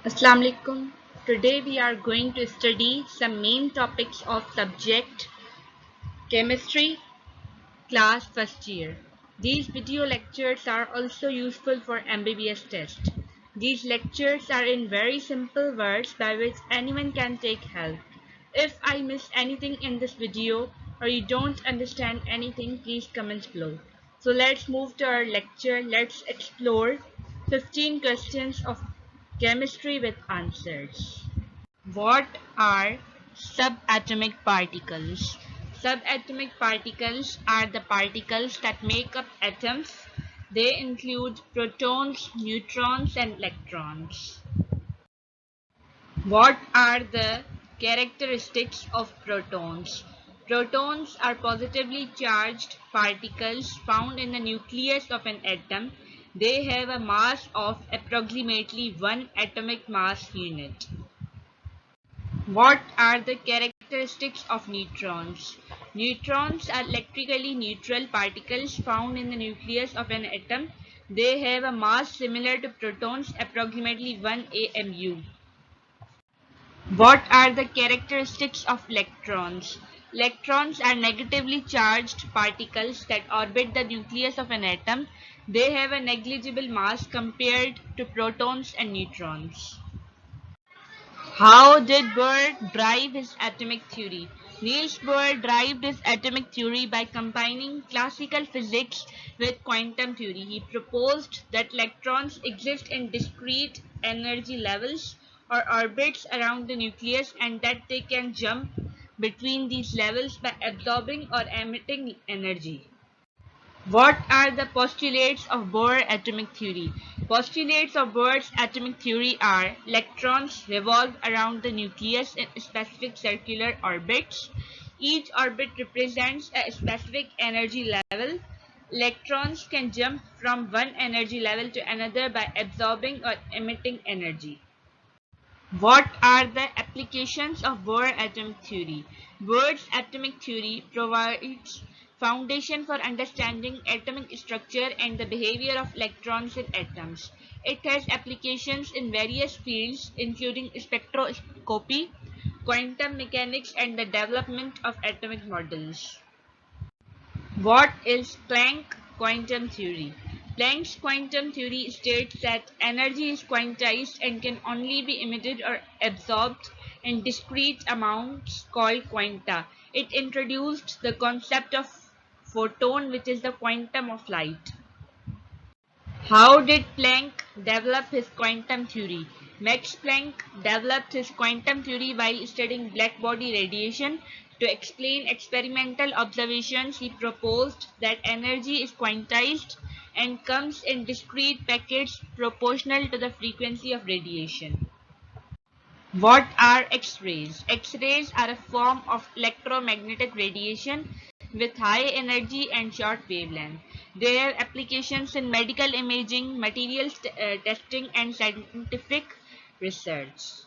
Assalamu alaikum. Today we are going to study some main topics of subject chemistry class first year. These video lectures are also useful for MBBS test. These lectures are in very simple words by which anyone can take help. If I miss anything in this video or you don't understand anything, please comment below. So let's move to our lecture. Let's explore 15 questions of chemistry with answers. What are subatomic particles? Subatomic particles are the particles that make up atoms. They include protons, neutrons, and electrons. What are the characteristics of protons? Protons are positively charged particles found in the nucleus of an atom. They have a mass of approximately 1 atomic mass unit. What are the characteristics of neutrons? Neutrons are electrically neutral particles found in the nucleus of an atom. They have a mass similar to protons, approximately 1 AMU. What are the characteristics of electrons? Electrons are negatively charged particles that orbit the nucleus of an atom. They have a negligible mass compared to protons and neutrons. How did Bohr drive his atomic theory? Niels Bohr derived his atomic theory by combining classical physics with quantum theory. He proposed that electrons exist in discrete energy levels or orbits around the nucleus and that they can jump between these levels by absorbing or emitting energy. What are the postulates of Bohr atomic theory? Postulates of Bohr's atomic theory are electrons revolve around the nucleus in specific circular orbits. Each orbit represents a specific energy level. Electrons can jump from one energy level to another by absorbing or emitting energy. What are the applications of Bohr atomic theory? Bohr's atomic theory provides foundation for understanding atomic structure and the behavior of electrons in atoms. It has applications in various fields including spectroscopy, quantum mechanics and the development of atomic models. What is Planck quantum theory? Planck's quantum theory states that energy is quantized and can only be emitted or absorbed in discrete amounts called quanta. It introduced the concept of photon, which is the quantum of light. How did Planck develop his quantum theory? Max Planck developed his quantum theory while studying blackbody radiation. To explain experimental observations, he proposed that energy is quantized and comes in discrete packets proportional to the frequency of radiation. What are X-rays? X-rays are a form of electromagnetic radiation with high energy and short wavelength. They have applications in medical imaging, materials testing, and scientific research.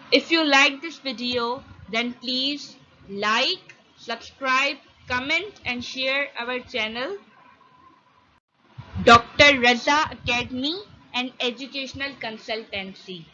If you like this video, then please like, subscribe, comment and share our channel, Dr. Raza Academy and Educational Consultancy.